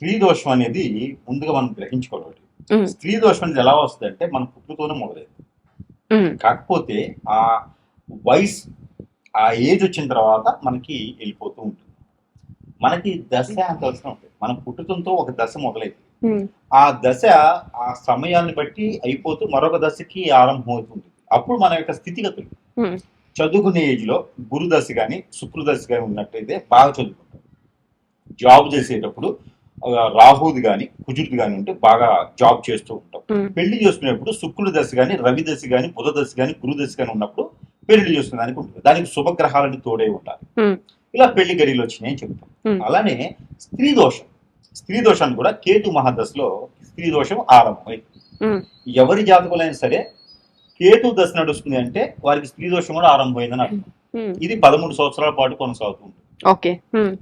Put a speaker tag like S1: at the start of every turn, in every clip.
S1: స్త్రీ దోషం అనేది ముందుగా మనం గ్రహించుకోవాలి.
S2: హ్మ్.
S1: స్త్రీ దోషం అనేది ఎలా వస్తుందంటే మన పుట్టుతోనే మొదలైంది.
S2: హ్మ్.
S1: కాకపోతే ఆ వయసు, ఆ ఏజ్ వచ్చిన తర్వాత మనకి వెళ్ళిపోతూ ఉంటుంది. మనకి దశ అంత అవసరం ఉంటుంది. మనం పుట్టుతంతో ఒక దశ మొదలైంది.
S2: హ్మ్.
S1: ఆ దశ ఆ సమయాన్ని బట్టి అయిపోతూ మరొక దశకి ఆరంభం అవుతుంది. అప్పుడు మన యొక్క స్థితిగతులు
S2: హ్మ్.
S1: చదువుకునే ఏజ్ లో గురు దశ కానీ శుక్ర దశ కానీ ఉన్నట్టయితే బాగా చదువుకుంటాం. జాబ్ చేసేటప్పుడు రాహుది కానీ కుజుడిది కానీ ఉంటే బాగా జాబ్ చేస్తూ ఉంటాం.
S2: హ్మ్.
S1: పెళ్లి చేసుకునేప్పుడు శుక్రుడి దశ కానీ రవి దశ కానీ బుధ దశ కానీ గురు దశ కానీ ఉన్నప్పుడు పెళ్లి చేసుకునేదానికి ఉంటుంది. దానికి శుభగ్రహాలని తోడే ఉండాలి.
S2: హ్మ్.
S1: ఇలా పెళ్లి గడియలు వచ్చినాయని చెప్తాం.
S2: హ్మ్.
S1: అలానే స్త్రీ దోషం, స్త్రీ దోషాన్ని కూడా కేతు మహాదశలో స్త్రీ దోషం ఆరంభమైంది.
S2: హ్మ్.
S1: ఎవరి జాతకులైనా సరే కేతు దశ నడుస్తుంది అంటే వారికి స్త్రీ దోషం కూడా ఆరంభమైందని అర్థం.
S2: హ్మ్.
S1: ఇది 13 సంవత్సరాల పాటు కొనసాగుతుంది.
S2: ఓకే. హ్మ్.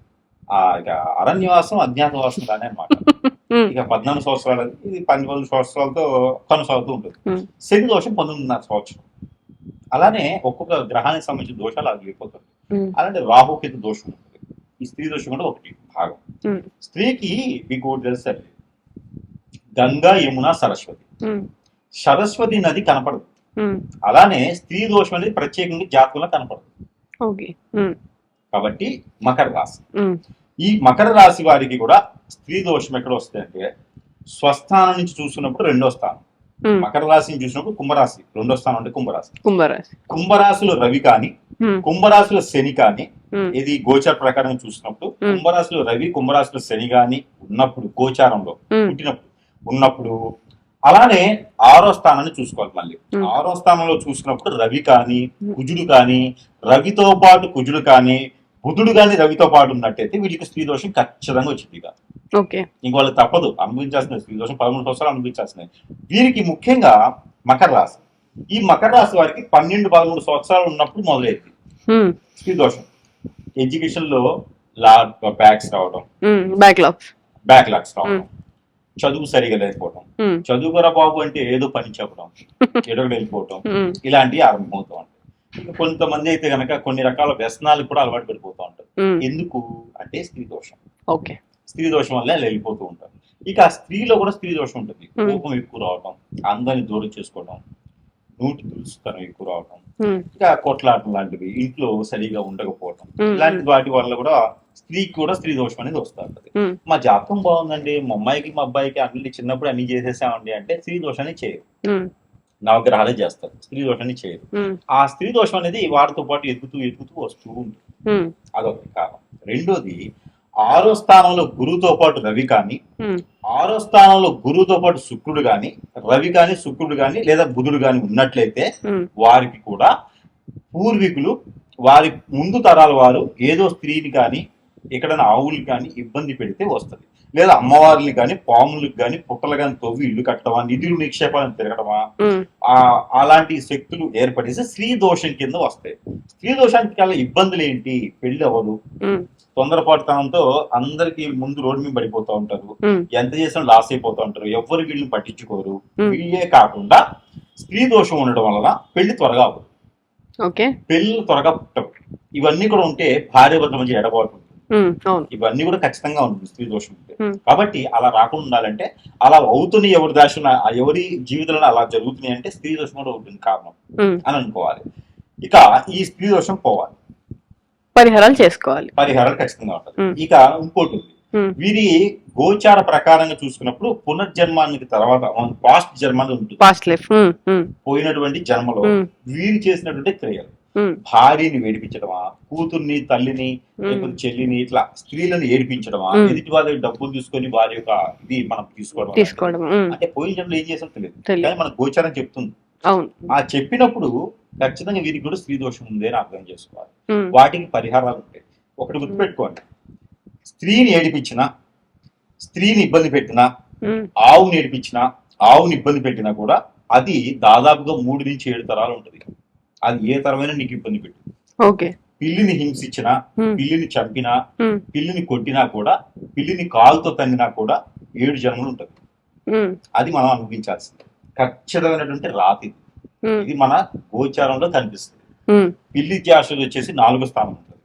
S1: ఇక అరణ్యవాసం అజ్ఞాతవాసం కానీ అనమాట.
S2: హ్మ్.
S1: ఇక 14 సంవత్సరాలు ఇది 12 సంవత్సరాలతో కొనసాగుతూ ఉంటుంది.
S2: హ్మ్.
S1: శని దోషం 19.5 సంవత్సరం. అలానే ఒక్కొక్క గ్రహానికి సంబంధించిన దోషాలు అది వెళ్ళిపోతుంది.
S2: హ్మ్.
S1: అలాంటి రాహుకేతు దోషం ఉంటుంది. ఈ స్త్రీ దోషం కూడా ఒకటి భాగం.
S2: హ్మ్.
S1: స్త్రీకి మీకు ఒకటి తెలుసండి, గంగా యమున సరస్వతి.
S2: హ్మ్.
S1: సరస్వతి నది కనపడదు.
S2: హ్మ్.
S1: అలానే స్త్రీ దోషం అనేది ప్రత్యేకంగా జాతకంలో కనపడదు.
S2: ఓకే. హ్మ్.
S1: కాబట్టి మకర రాశి,
S2: హ్మ్.
S1: ఈ మకర రాశి వారికి కూడా స్త్రీ దోషం ఎక్కడ వస్తుందంటే స్వస్థానం నుంచి చూసుకున్నప్పుడు రెండో స్థానం.
S2: హ్మ్.
S1: మకర రాశిని చూసినప్పుడు కుంభరాశి రెండో స్థానం అంటే కుంభరాశి.
S2: కుంభరాశి.
S1: కుంభరాశిలో రవి కానీ
S2: హ్మ్.
S1: కుంభరాశిలో శని కానీ
S2: హ్మ్.
S1: ఇది గోచార ప్రకారం చూసినప్పుడు
S2: Hmm.
S1: కుంభరాశిలో రవి కుంభరాశిలో శని గాని ఉన్నప్పుడు గోచారంలో
S2: Hmm.
S1: పుట్టినప్పుడు ఉన్నప్పుడు అలానే ఆరో స్థానాన్ని చూసుకోవాలి. మళ్ళీ
S2: Hmm.
S1: ఆరో స్థానంలో చూసినప్పుడు రవి కానీ
S2: Hmm.
S1: కుజుడు కానీ రవితో పాటు కుజుడు కానీ బుధుడు కానీ రవితో పాటు ఉన్నట్టయితే వీళ్ళకి స్త్రీ దోషం ఖచ్చితంగా వచ్చింది. ఇక
S2: ఓకే.
S1: ఇంక వాళ్ళు తప్పదు, అనుభవించాల్సిన స్త్రీ దోషం 13 సంవత్సరాలు అనుభవించాల్సినవి. వీరికి ముఖ్యంగా మకర రాశి, ఈ మకర రాశి వారికి 12-13 సంవత్సరాలు ఉన్నప్పుడు మొదలైంది
S2: హ్మ్.
S1: స్త్రీ దోషం. ఎడ్యుకేషన్ లో బ్యాక్స్ రావడం, బ్యాక్లాగ్స్ రావడం, చదువు సరిగా లేకపోవడం,
S2: హ్మ్.
S1: చదువుకురా బాబు అంటే ఏదో పని చెప్పడం, ఎడొకటి వెళ్ళిపోవడం,
S2: హ్మ్.
S1: ఇలాంటివి ఆరంభమవుతూ ఉంటాయి. ఇంకా కొంతమంది అయితే కనుక కొన్ని రకాల వ్యసనాలకు కూడా అలవాటు పడిపోతూ ఉంటారు.
S2: హ్మ్.
S1: ఎందుకు అంటే స్త్రీ దోషం.
S2: ఓకే.
S1: స్త్రీ దోషం వల్ల అలా వెళ్ళిపోతూ ఉంటారు. ఇక ఆ స్త్రీలో కూడా స్త్రీ దోషం ఉంటుంది.
S2: Hmm.
S1: కోపం ఎక్కువ రావడం, అందరిని దూరం చేసుకోవడం, నోటి దురుసుతనం ఎక్కువ రావడం,
S2: హ్మ్.
S1: ఇంకా కొట్లాటం లాంటివి, ఇంట్లో సరిగా ఉండకపోవడం,
S2: Hmm.
S1: ఇలాంటి వాటి వల్ల కూడా స్త్రీకి కూడా స్త్రీ దోషం అనేది వస్తూ ఉంటుంది.
S2: హ్మ్.
S1: మా జాతకం బాగుందండి, మా అమ్మాయికి మా అబ్బాయికి అన్ని చిన్నప్పుడు అన్ని చేసేసామండి అంటే స్త్రీ దోషాన్ని చేయరు.
S2: హ్మ్.
S1: నవగ్రహాలే చేస్తారు, స్త్రీ దోషాన్ని చేయరు.
S2: హ్మ్.
S1: ఆ స్త్రీ దోషం అనేది వాటితో పాటు ఎదుగుతూ వస్తూ ఉంటుంది.
S2: హ్మ్.
S1: అదొక కారణం. రెండోది, ఆరో స్థానంలో గురువుతో పాటు రవి కానీ
S2: హ్మ్.
S1: ఆరో స్థానంలో గురువుతో పాటు శుక్రుడు కానీ రవి కానీ శుక్రుడు కానీ లేదా బుధుడు కానీ ఉన్నట్లయితే
S2: హ్మ్.
S1: వారికి కూడా పూర్వీకులు వారి ముందు తరాల వారు ఏదో స్త్రీని కానీ ఎక్కడైనా ఆవులు కానీ ఇబ్బంది పెడితే వస్తుంది. లేదా అమ్మవారిని కానీ పాములకు కానీ పుట్టలు కానీ తవ్వి ఇల్లు కట్టడమా, నిధులు నిక్షేపాలను తిరగడమా,
S2: హ్మ్.
S1: అలాంటి శక్తులు ఏర్పడేసి స్త్రీ దోషం కింద వస్తాయి. స్త్రీ దోషానికి కల్లా ఇబ్బందులు ఏంటి? పెళ్లి అవ్వదు,
S2: హ్మ్.
S1: తొందరపాటుతనంతో అందరికి ముందు రోడ్డు మీద పడిపోతూ ఉంటారు,
S2: హ్మ్.
S1: ఎంత చేసినా లాస్ అయిపోతూ ఉంటారు, ఎవ్వరు వీళ్ళని పట్టించుకోరు.
S2: Hmm.
S1: వీళ్ళే కాకుండా స్త్రీ దోషం ఉండడం వలన పెళ్లి త్వరగా అవ్వదు,
S2: ఓకే.
S1: పెళ్లి త్వరగా పుట్టవు. ఇవన్నీ కూడా ఉంటే భార్యాభర్తల మధ్య ఎడబాటు ఉంటుంది.
S2: హ్మ్. అవును.
S1: ఇవన్నీ కూడా ఖచ్చితంగా ఉంటుంది స్త్రీ దోషం ఉంటే.
S2: Hmm.
S1: కాబట్టి అలా రాకుండా ఉండాలంటే, అలా అవుతున్న ఎవరి దర్శన ఎవరి జీవితంలో అలా జరుగుతున్నాయి అంటే స్త్రీ దోషం కూడా ఉంటుంది కారణం
S2: హ్మ్.
S1: అని అనుకోవాలి. ఇక ఈ స్త్రీ దోషం పోవాలి,
S2: పరిహారాలు చేసుకోవాలి.
S1: పరిహారాలు ఖచ్చితంగా ఉంటుంది.
S2: Hmm.
S1: ఇక ఇంకోటి ఉంది,
S2: హ్మ్.
S1: వీరి గోచార ప్రకారంగా చూసుకున్నప్పుడు పునర్జన్మానికి తర్వాత పాస్ట్ జన్మని ఉంటుంది.
S2: Past life. హ్మ్. హ్మ్.
S1: పోయినటువంటి జన్మలో
S2: Hmm.
S1: వీరు చేసినటువంటి క్రియలు,
S2: హ్మ్.
S1: భార్యని వేడిపించడమా, కూతుర్ని తల్లిని లేకపోతే చెల్లిని ఇట్లా స్త్రీలను ఏడిపించడమా,
S2: Hmm.
S1: ఎదుటి వాళ్ళ డబ్బులు తీసుకొని వారి యొక్క ఇది మనం తీసుకోవడం
S2: తీసుకోవడం. హ్మ్.
S1: అంటే పోయిన జన్మలో ఏం చేసాం తెలియదు,
S2: తెలియదు.
S1: కానీ మన గోచారం చెప్తుంది.
S2: అవును.
S1: ఆ చెప్పినప్పుడు ఖచ్చితంగా వీరికి కూడా స్త్రీ దోషం ఉంది అని అర్థం చేసుకోవాలి.
S2: హ్మ్.
S1: వాటికి పరిహారాలు ఉంటాయి. ఒకటి గుర్తుపెట్టుకోండి, స్త్రీని ఏడిపించినా, స్త్రీని ఇబ్బంది పెట్టినా,
S2: హ్మ్.
S1: ఆవుని ఏడిపించినా, ఆవుని ఇబ్బంది పెట్టినా కూడా అది దాదాపుగా 3 నుంచి 7 తరాలు ఉంటుంది. అది ఏ తరమైనా నీకు ఇబ్బంది పెట్టింది.
S2: ఓకే.
S1: పిల్లిని హింసించినా,
S2: హ్మ్.
S1: పిల్లిని చంపినా,
S2: హ్మ్.
S1: పిల్లిని కొట్టినా కూడా, పిల్లిని కాలుతో తన్నినా కూడా 7 జన్మలు ఉంటుంది.
S2: హ్మ్.
S1: అది మనం అనుభవించాల్సింది. ఖచ్చితమైనటువంటి రాతి ఇది.
S2: హ్మ్.
S1: ఇది మన గోచారంలో కనిపిస్తుంది.
S2: హ్మ్.
S1: పిల్లి జాషులు వచ్చేసి 4వ స్థానం ఉంటుంది.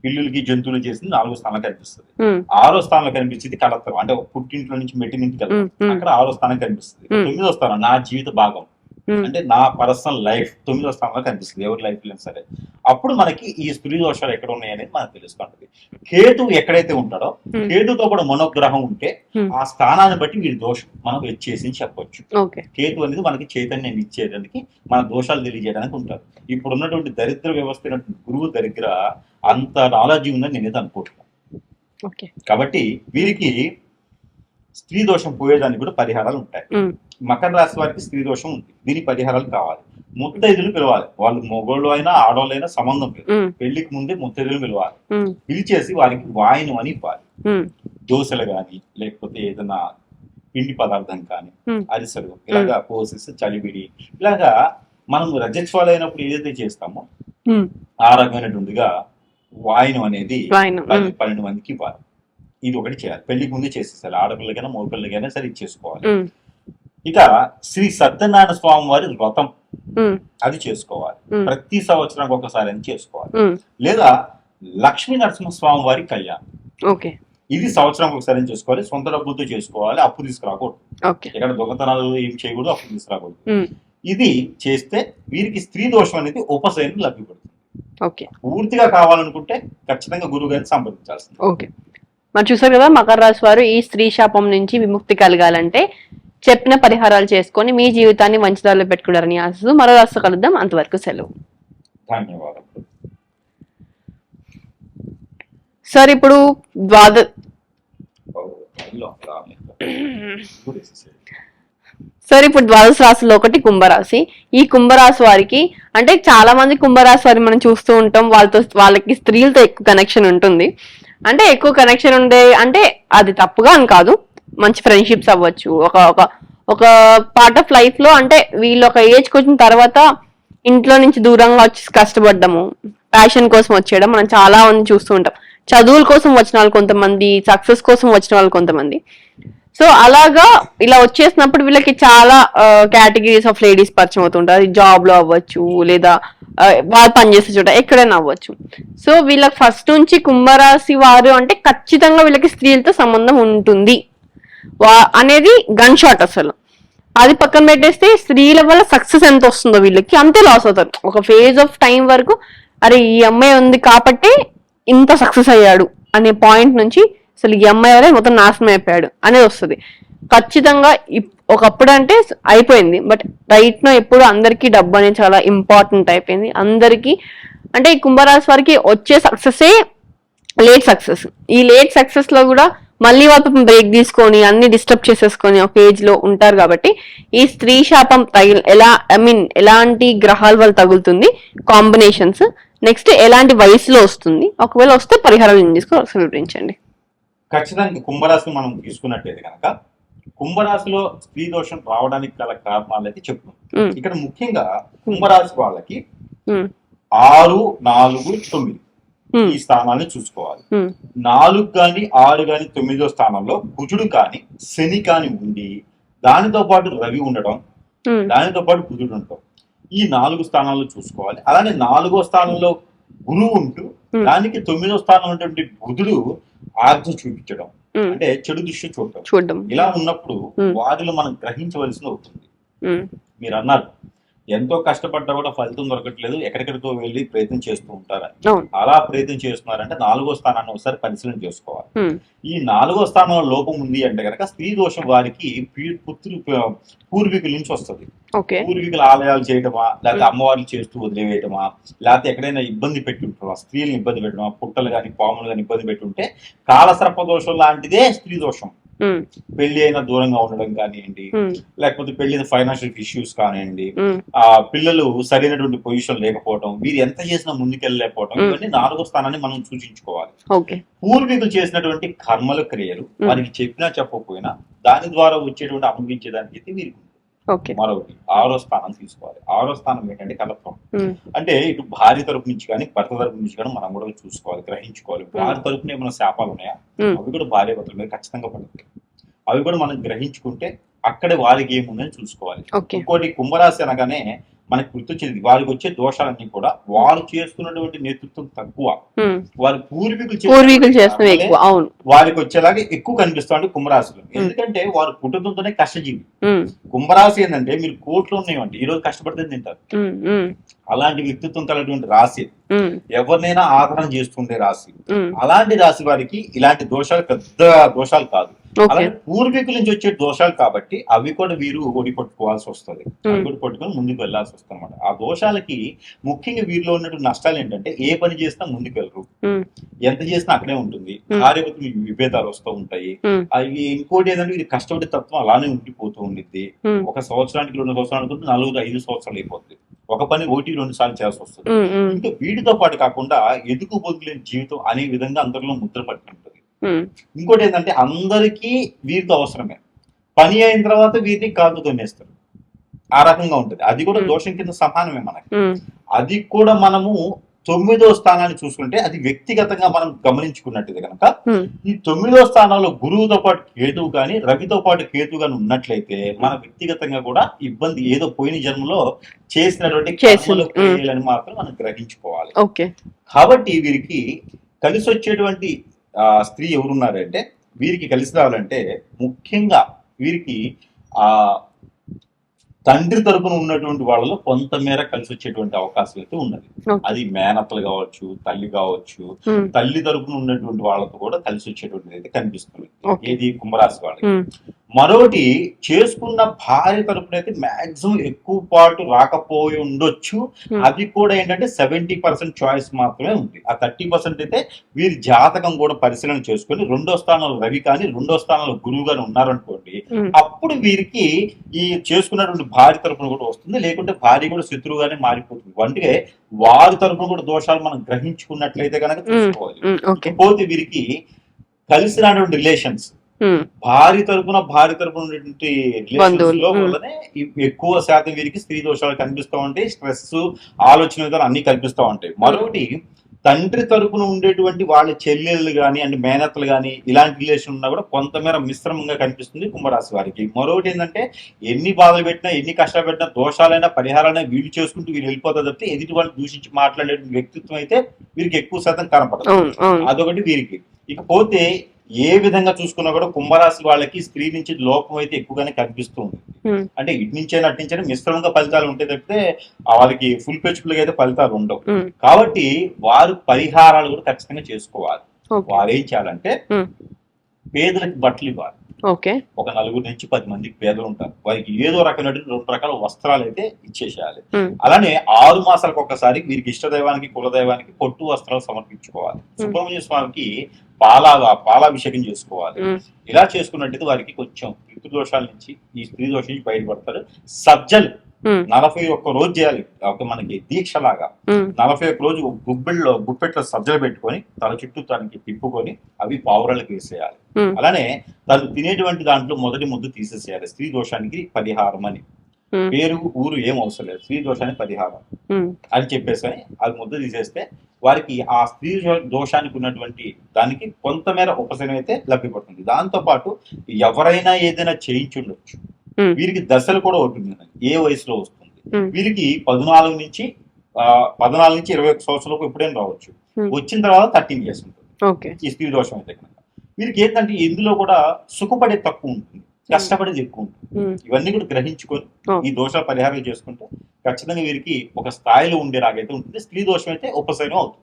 S1: పిల్లులకి జంతువులు చేసింది 4వ స్థానంలో కనిపిస్తుంది.
S2: ఉమ్,
S1: 6వ స్థానంలో కనిపించింది కలత్రం, అంటే ఒక పుట్టింట్లో నుంచి మెట్టినింటికి వెళ్తాం,
S2: ఉమ్, ఉమ్,
S1: అక్కడ 6వ స్థానం కనిపిస్తుంది. 9వ స్థానం నా జీవిత భాగం,
S2: ఉమ్,
S1: అంటే నా పర్సనల్ లైఫ్ 9వ స్థానంలో కనిపిస్తుంది, ఎవరి లైఫ్ అయినా సరే. అప్పుడు మనకి ఈ స్త్రీ దోషాలు ఎక్కడ ఉన్నాయి అనేది మనకు తెలుస్తుంటది. కేతువు ఎక్కడైతే ఉంటాడో,
S2: ఉమ్,
S1: కేతుతో కూడా మనోగ్రహం ఉంటే
S2: ఉమ్,
S1: ఆ స్థానాన్ని బట్టి వీరి దోషం మనం వచ్చేసి చెప్పొచ్చు.
S2: ఓకే.
S1: కేతు అనేది మనకి చైతన్యం ఇచ్చేదానికి, మన దోషాలు తెలియజేయడానికి ఉంటారు. ఇప్పుడు ఉన్నటువంటి దరిద్ర వ్యవస్థ అయినటువంటి గురువు దగ్గర అంత నాలెడ్జ్ ఉందని నేనైతే అనుకుంటున్నాను.
S2: ఓకే.
S1: కాబట్టి వీరికి స్త్రీ దోషం పోయేదానికి కూడా పరిహారాలు ఉంటాయి.
S2: ఉమ్,
S1: మకర రాశి వారికి స్త్రీ దోషం ఉంది, దీనికి పరిహారాలు కావాలి. ముత్తైదులు పిలవాలి, వాళ్ళు మొగోళ్ళు అయినా ఆడవాళ్ళు అయినా సంబంధం లేదు.
S2: ఉమ్,
S1: పెళ్లికి ముందే ముత్తైదులు పిలవాలి,
S2: ఉమ్,
S1: పిలిచేసి వారికి వాయినం అని ఇవ్వాలి.
S2: ఉమ్,
S1: దోశలు కానీ, లేకపోతే ఏదైనా పిండి పదార్థం కానీ,
S2: ఉమ్,
S1: అరిసెలు ఇలాగా పోసేసి చలివిడి, ఇలాగా మనం రజస్వాలు అయినప్పుడు ఏదైతే చేస్తామో
S2: ఉమ్,
S1: ఆ రకమైనటువంటిగా వాయినం అనేది
S2: వాయినం, ఉమ్,
S1: 12 మందికి ఇవ్వాలి. ఇది ఒకటి చేయాలి, పెళ్లికి ముందే చేసేసారు. ఆడపిల్లకైనా మగపిల్లకైనా సరే ఇచ్చేసుకోవాలి.
S2: ఉమ్,
S1: ఇక శ్రీ సత్యనారాయణ స్వామి వారి వ్రతం
S2: ఉమ్,
S1: అది చేసుకోవాలి,
S2: ఉమ్,
S1: ప్రతి సంవత్సరానికి ఒకసారి అని చేసుకోవాలి.
S2: ఉమ్,
S1: లేదా లక్ష్మీ నరసింహస్వామి వారి కళ్యాణం,
S2: ఓకే.
S1: ఇది సంవత్సరం ఒకసారి చేసుకోవాలి. సొంత డబ్బులతో చేసుకోవాలి, అప్పు తీసుకురాకూడదు.
S2: ఓకే.
S1: ఇక్కడ దొంగతనాలు ఏం చేయకూడదు, అప్పు తీసుకురాకూడదు.
S2: ఉమ్,
S1: ఇది చేస్తే వీరికి స్త్రీ దోషం అనేది ఉపశమనం లభ్యపడుతుంది.
S2: ఓకే.
S1: పూర్తిగా కావాలనుకుంటే ఖచ్చితంగా గురువు గారిని సంప్రదించాల్సింది.
S2: ఓకే. మరి చూసారు కదా, మకర రాశి వారు ఈ స్త్రీ శాపం నుంచి విముక్తి కలగాలంటే చెప్పిన పరిహారాలు చేసుకొని మీ జీవితాన్ని మంచిదారిలో పెట్టుకుంటారని ఆశిస్తూ మరో రాశితో కలుద్దాం. అంతవరకు సెలవు.
S1: ధన్యవాదాలు.
S2: సార్ ఇప్పుడు ద్వాదశ రాశిలో ఒకటి కుంభరాశి. ఈ కుంభరాశి వారికి అంటే చాలా మంది కుంభరాశి వారి మనం చూస్తూ ఉంటాం, వాళ్ళకి స్త్రీలతో ఎక్కువ కనెక్షన్ ఉంటుంది. అంటే ఎక్కువ కనెక్షన్ ఉండే అంటే అది తప్పుగా అని కాదు, మంచి ఫ్రెండ్షిప్స్ అవ్వచ్చు. ఒక ఒక ఒక పార్ట్ ఆఫ్ లైఫ్ లో అంటే వీళ్ళు ఒక ఏజ్కి వచ్చిన తర్వాత ఇంట్లో నుంచి దూరంగా వచ్చి కష్టపడ్డము, ప్యాషన్ కోసం వచ్చేయడం మనం చాలా మంది చూస్తూ ఉంటాం. చదువుల కోసం వచ్చిన వాళ్ళు కొంతమంది, సక్సెస్ కోసం వచ్చిన వాళ్ళు కొంతమంది. సో అలాగా ఇలా వచ్చేసినప్పుడు వీళ్ళకి చాలా కేటగిరీస్ ఆఫ్ లేడీస్ పరిచయం అవుతుంటారు. జాబ్ లో అవ్వచ్చు, లేదా వాళ్ళు పనిచేసే చోట ఎక్కడైనా అవ్వచ్చు. సో వీళ్ళకి ఫస్ట్ నుంచి కుంభరాశి వారు అంటే ఖచ్చితంగా వీళ్ళకి స్త్రీలతో సంబంధం ఉంటుంది అనేది గన్ షాట్. అసలు అది పక్కన పెట్టేస్తే స్త్రీల వల్ల సక్సెస్ ఎంత వస్తుందో వీళ్ళకి అంతే లాస్ అవుతారు. ఒక ఫేజ్ ఆఫ్ టైం వరకు అరే ఈ అమ్మాయి ఉంది కాబట్టి ఇంత సక్సెస్ అయ్యాడు అనే పాయింట్ నుంచి అసలు ఈ అమ్మాయి వల్ల మొత్తం నాశనం అయిపోయాడు అనేది వస్తుంది ఖచ్చితంగా. ఒకప్పుడు అంటే అయిపోయింది, బట్ రైట్ నో ఎప్పుడు అందరికీ డబ్బు అనేది చాలా ఇంపార్టెంట్ అయిపోయింది అందరికీ. అంటే ఈ కుంభరాశి వారికి వచ్చే సక్సెసే లేట్ సక్సెస్. ఈ లేట్ సక్సెస్ లో కూడా మళ్ళీ వాళ్ళు బ్రేక్ తీసుకొని అన్ని డిస్టర్బ్ చేసేసుకొని ఒక ఏజ్ లో ఉంటారు. కాబట్టి ఈ స్త్రీ శాపం ఎలాంటి గ్రహాల వల్ల తగులుతుంది, కాంబినేషన్స్, నెక్స్ట్ ఎలాంటి వయసులో వస్తుంది, ఒకవేళ వస్తే పరిహారాలు ఏం తీసుకోవాలి వివరించండి.
S1: ఖచ్చితంగా కుంభరాశిని మనం తీసుకున్నట్టయితే కనుక కుంభరాశిలో స్త్రీ దోషం రావడానికి గల కారణాలు అయితే చెప్తున్నాం. ఇక్కడ ముఖ్యంగా కుంభరాశి వాళ్ళకి 6, 4, 9 ఈ స్థానాన్ని చూసుకోవాలి. 4 కానీ 6 కానీ 9వ స్థానంలో కుజుడు కానీ శని కానీ ఉండి దానితో పాటు రవి ఉండడం, దానితో పాటు బుధుడు ఉండడం, ఈ 4 స్థానాల్లో చూసుకోవాలి. అలానే 4వ స్థానంలో గురువు ఉంటూ దానికి 9వ స్థానంలో ఉన్నటువంటి బుధుడు ఆజ్ఞ చూపించడం, అంటే చెడు దృష్టి చూడటం. ఇలా ఉన్నప్పుడు వాటిలో మనం గ్రహించవలసి అవుతుంది. మీరు అన్నారు ఎంతో కష్టపడ్డా కూడా ఫలితం దొరకట్లేదు, ఎక్కడెక్కడికో వెళ్ళి ప్రయత్నం చేస్తూ ఉంటారని. అలా ప్రయత్నం చేస్తున్నారంటే 4వ స్థానాన్ని ఒకసారి పరిశీలన చేసుకోవాలి. ఈ 4వ స్థానంలో లోపం ఉంది అంటే కనుక స్త్రీ దోషం వారికి పూర్వీకుల నుంచి వస్తుంది. పూర్వీకుల ఆలయాలు చేయటమా, లేకపోతే అమ్మవార్లు చేస్తూ వదిలివేయటమా, లేకపోతే ఎక్కడైనా ఇబ్బంది పెట్టి ఉంటామా, స్త్రీలను ఇబ్బంది పెట్టడమా, పుట్టలు కానీ పాములు కానీ ఇబ్బంది పెట్టి ఉంటే కాలసర్ప దోషం లాంటిదే స్త్రీ దోషం. పెళ్లి అయినా దూరంగా ఉండడం కానివ్వండి, లేకపోతే పెళ్లి ఫైనాన్షియల్ ఇష్యూస్ కానివ్వండి, ఆ పిల్లలు సరైనటువంటి పొజిషన్ లేకపోవడం, వీరు ఎంత చేసినా ముందుకెళ్ళలేకపోవడం, ఇవన్నీ 4వ స్థానాన్ని మనం సూచించుకోవాలి. పూర్వీకులు చేసినటువంటి కర్మల క్రియలు వారికి చెప్పినా చెప్పకపోయినా దాని ద్వారా వచ్చేటువంటి అనుభవించేదానికి అయితే వీరికి మరొకటి 6వ స్థానం తీసుకోవాలి. 6వ స్థానం ఏంటంటే కలత్వం. అంటే ఇటు భార్య తరపు నుంచి కానీ భర్త తరపు నుంచి కానీ మనం కూడా చూసుకోవాలి, గ్రహించుకోవాలి. భార్య తరపున ఏమైనా శాపాలు ఉన్నాయా, అవి కూడా భార్య భర్తల మీద ఖచ్చితంగా పడుతుంది. అవి కూడా మనం గ్రహించుకుంటే అక్కడే వారికి ఏముందని చూసుకోవాలి. ఇంకోటి కుంభరాశి అనగానే మనకి గుర్తొచ్చేది వారికి వచ్చే దోషాలన్నీ కూడా వారు చేసుకున్నటువంటి నేతృత్వం తక్కువ, వారి
S2: పూర్వీకులు చేస్తున్నవి ఎక్కువ. అవును,
S1: వారికి వచ్చేలాగా ఎక్కువ కనిపిస్తుంది కుంభరాశిలో. ఎందుకంటే వారు పుట్టుకతోనే కష్టజీవి. కుంభరాశి ఏంటంటే మీరు కోట్లు ఉన్నాయంటే ఈ రోజు కష్టపడితే తింటారు. అలాంటి వ్యక్తిత్వం కలిగినటువంటి రాశి, ఎవరినైనా ఆదరణ చేస్తుండే రాశి. అలాంటి రాశి వారికి ఇలాంటి దోషాలు పెద్ద దోషాలు కాదు. అలాగే పూర్వీకుల నుంచి వచ్చే దోషాలు కాబట్టి అవి కూడా వీరు ఓడిపట్టుకోవాల్సి వస్తుంది, అవి కూడా పట్టుకొని ముందుకు వెళ్లాల్సి వస్తుంది అనమాట. ఆ దోషాలకి ముఖ్యంగా వీరిలో ఉన్నటువంటి నష్టాలు ఏంటంటే ఏ పని చేసినా ముందుకు వెళ్ళరు, ఎంత చేసినా అక్కడే ఉంటుంది, భార్యభర్తలు విభేదాలు వస్తూ ఉంటాయి. అవి ఇంకోటి ఏంటంటే వీరి కష్టపడే తత్వం అలానే ఉండిపోతూ ఉండిద్ది. 1 సంవత్సరానికి 2 సంవత్సరానికి 4, 5 సంవత్సరాలు అయిపోతుంది. ఒక పని 1-2 సార్లు చేయాల్సి వస్తుంది. ఇంకా వీటితో పాటు కాకుండా ఎదుగు బొదులేని జీవితం అనే విధంగా అందరిలో ముద్ర పట్టి ఉంటుంది. ఇంకోటి ఏంటంటే అందరికీ వీరితో అవసరమే, పని అయిన తర్వాత వీరిని కాదు తొన్నేస్తారు, ఆ రకంగా ఉంటుంది. అది కూడా దోషం కింద సమానమే మనకి. అది కూడా మనము 9వ స్థానాన్ని చూసుకుంటే అది వ్యక్తిగతంగా మనం గమనించుకున్నట్టుగా కనుక ఈ 9వ స్థానంలో గురువుతో పాటు కేతువు కానీ రవితో పాటు కేతువు కానీ ఉన్నట్లయితే మన వ్యక్తిగతంగా కూడా ఇబ్బంది ఏదో పోయిన జన్మలో చేసినటువంటి కర్మలు మాత్రం మనం గ్రహించుకోవాలి. కాబట్టి వీరికి కలిసి వచ్చేటువంటి స్త్రీ ఎవరున్నారంటే వీరికి కలిసి రావాలంటే ముఖ్యంగా వీరికి ఆ తండ్రి తరపున ఉన్నటువంటి వాళ్ళలో కొంతమేర కలిసి వచ్చేటువంటి అవకాశం అయితే ఉన్నది. అది మేనత్తలు కావచ్చు, తల్లి కావచ్చు, తల్లి తరపున ఉన్నటువంటి వాళ్ళతో కూడా కలిసి వచ్చేటువంటిది అయితే కనిపిస్తుంది ఏది కుంభరాశి వాళ్ళకి. మరొకటి చేసుకున్న భార్య తరపున అయితే మాక్సిమం ఎక్కువ పాటు రాకపోయి ఉండొచ్చు. అది కూడా ఏంటంటే 70% చాయిస్ మాత్రమే ఉంది. ఆ 30% అయితే వీరి జాతకం కూడా పరిశీలన చేసుకుని 2వ స్థానంలో రవి కానీ 2వ స్థానంలో గురువు గాని ఉన్నారనుకోండి, అప్పుడు వీరికి ఈ చేసుకున్నటువంటి భార్య తరపున కూడా వస్తుంది, లేకుంటే భార్య కూడా శత్రువుగానే మారిపోతుంది. అంటే వారి తరపున కూడా దోషాలు మనం గ్రహించుకున్నట్లయితే కనుక చూసుకోవాలి. పోతే వీరికి కలిసి రానటువంటి రిలేషన్స్ భార్య తరపున ఉన్నటువంటి రిలేషన్స్ లో వల్లనే ఎక్కువ శాతం వీరికి స్త్రీ దోషాలు కనిపిస్తూ ఉంటాయి, స్ట్రెస్, ఆలోచన విధానం అన్ని కనిపిస్తూ ఉంటాయి. మరొకటి తండ్రి తరపున ఉండేటువంటి వాళ్ళ చెల్లెళ్ళు కానీ అంటే మేనత్తలు కానీ ఇలాంటి రిలేషన్ ఉన్నా కూడా కొంతమేర మిశ్రమంగా కనిపిస్తుంది కుంభరాశి వారికి. మరొకటి ఏంటంటే ఎన్ని బాధలు పెట్టినా ఎన్ని కష్టాలు పెట్టినా దోషాలైనా పరిహారాలైనా వీళ్ళు చేసుకుంటూ వీళ్ళు వెళ్ళిపోతారు తప్పితే ఎదుటి వాళ్ళు దూషించి మాట్లాడే వ్యక్తిత్వం అయితే వీరికి ఎక్కువ శాతం కనపడదు. అదొకటి వీరికి. ఇకపోతే ఏ విధంగా చూసుకున్నా కూడా కుంభరాశి వాళ్ళకి స్త్రీ నుంచి లోపం అయితే ఎక్కువగానే కనిపిస్తూ ఉంది. అంటే ఇటు నుంచైనా అటు నుంచైనా మిశ్రమంగా ఫలితాలు ఉంటే తప్పితే వాళ్ళకి ఫుల్ పేచుకులుగా అయితే ఫలితాలు ఉండవు. కాబట్టి వారు పరిహారాలు కూడా ఖచ్చితంగా చేసుకోవాలి. వారు ఏం చేయాలంటే పేదలకు బట్టలు ఇవ్వాలి. ఒక 4 నుంచి 10 మందికి పేదలు ఉంటారు, వారికి ఏదో రకమైన 2 రకాల వస్త్రాలు అయితే ఇచ్చేసేయాలి. అలానే 6 మాసాలకు ఒకసారి వీరికి ఇష్టదైవానికి కులదైవానికి పొట్టు వస్త్రాలు సమర్పించుకోవాలి. సుబ్రహ్మణ్య స్వామికి పాలాభిషేకం చేసుకోవాలి. ఇలా చేసుకున్నట్టయితే వారికి కొంచెం పితృదోషాల నుంచి ఈ స్త్రీ దోషం నుంచి బయటపడతారు. సజ్జలు 41 రోజు చేయాలి, మనకి దీక్ష లాగా 41 రోజు గుప్పెట్లో సజ్జలు పెట్టుకొని తల చుట్టూ తనకి తిప్పుకొని అవి పావురాలకు వేసేయాలి. అలానే తను తినేటువంటి దాంట్లో మొదటి ముద్దు తీసేసేయాలి. స్త్రీ దోషానికి పరిహారం అని పేరు ఊరు ఏం అవసరం లేదు, స్త్రీ దోషానికి పరిహారం అని చెప్పేసి అది ముద్ద తీసేస్తే వారికి ఆ స్త్రీ దోషానికి ఉన్నటువంటి దానికి కొంతమేర ఉపశమనం అయితే లభ్యపడుతుంది. దాంతో పాటు ఎవరైనా ఏదైనా చేయించుండొచ్చు. వీరికి దశలు కూడా ఉంటుంది, ఏ వయసులో వస్తుంది. వీరికి 14 నుంచి 21 సంవత్సరాలకు ఎప్పుడైనా రావచ్చు. వచ్చిన తర్వాత 13 years ఉంటుంది ఈ స్త్రీ దోషం అయితే కనుక. వీరికి ఏంటంటే ఇందులో కూడా సుఖపడే తక్కువ ఉంటుంది, కష్టపడేది ఎక్కువ ఉంటుంది. ఇవన్నీ కూడా గ్రహించుకొని ఈ దోషాల పరిహారం చేసుకుంటే ఖచ్చితంగా వీరికి ఒక స్థాయిలో ఉండేలాగైతే ఉంటుంది. స్త్రీ దోషం అయితే ఉపశమనం అవుతుంది.